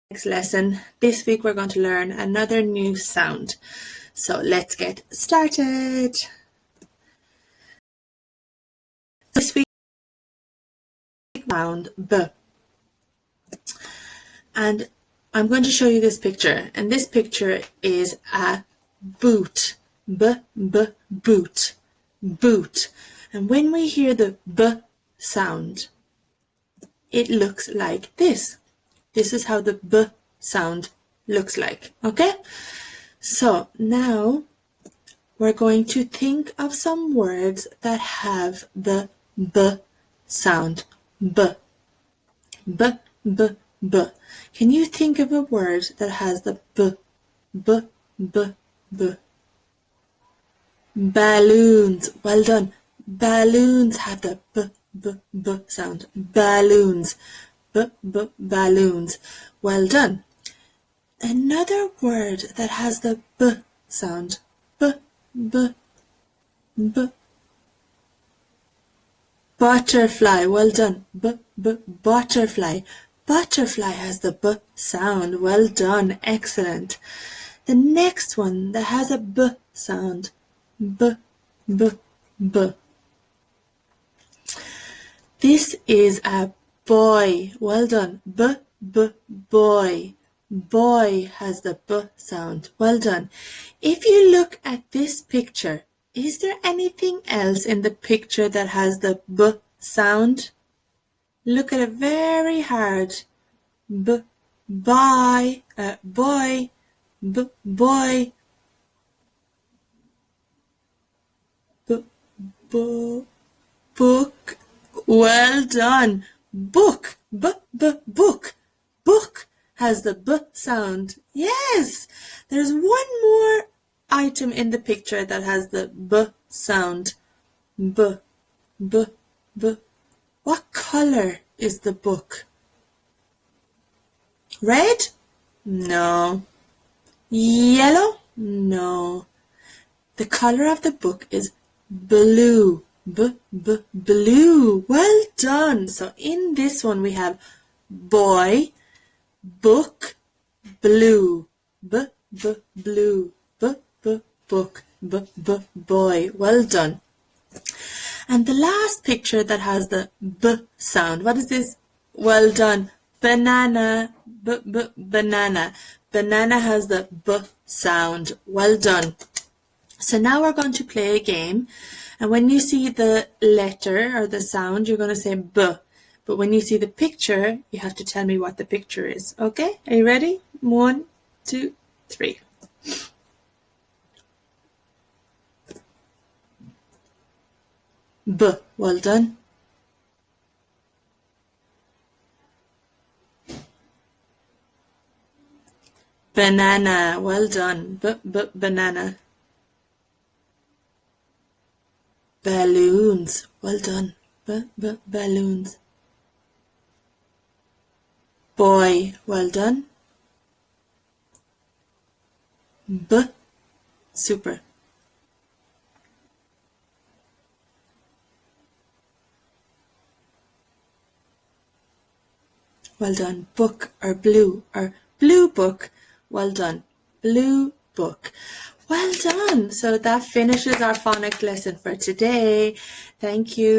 Next lesson. This week we're going to learn another new sound. So let's get started. This week sound B. And I'm going to show you this picture. And this picture is a boot. Boot. Boot. And when we hear the B sound, it looks like this. This is how the B sound looks like. Okay? So now we're going to think of some words that have the B sound. B. B, B, B. Can you think of a word that has the B, B, B, B? Balloons. Well done. Balloons have the B, B, B sound. Balloons. B, B, balloons. Well done. Another word that has the B sound. B, B, B. Butterfly. Well done. B, B, butterfly. Butterfly has the B sound. Well done. Excellent. The next one that has a B sound. B, B, B. This is a boy. Well done. B, B, boy. Boy has the B sound. Well done. If you look at this picture, is there anything else in the picture that has the B sound? Look at it very hard. B, boy, boy, B, boy. B, B, book. Well done. Book. B, B, book. Book has the B sound. Yes. There's one more item in the picture that has the B sound. B, B, B. What color is the book? Red? No. Yellow? No. The color of the book is blue. B, B, blue. Well done. So in this one we have boy, book, blue. B, B, blue. B, B, book. B, B, boy. Well done. And the last picture that has the B sound. What is this? Well done. Banana. B, B, banana. Banana has the B sound. Well done. So now we're going to play a game. And when you see the letter or the sound, you're going to say B. But when you see the picture, you have to tell me what the picture is. Okay? Are you ready? 1, 2, 3. B. Well done. Banana. Well done. B, B, banana. Balloons. Well done. B, B, balloons. Boy. Well done. B. Super. Well done. Book or blue book. Well done. Blue book. Well done. So that finishes our phonics lesson for today. Thank you.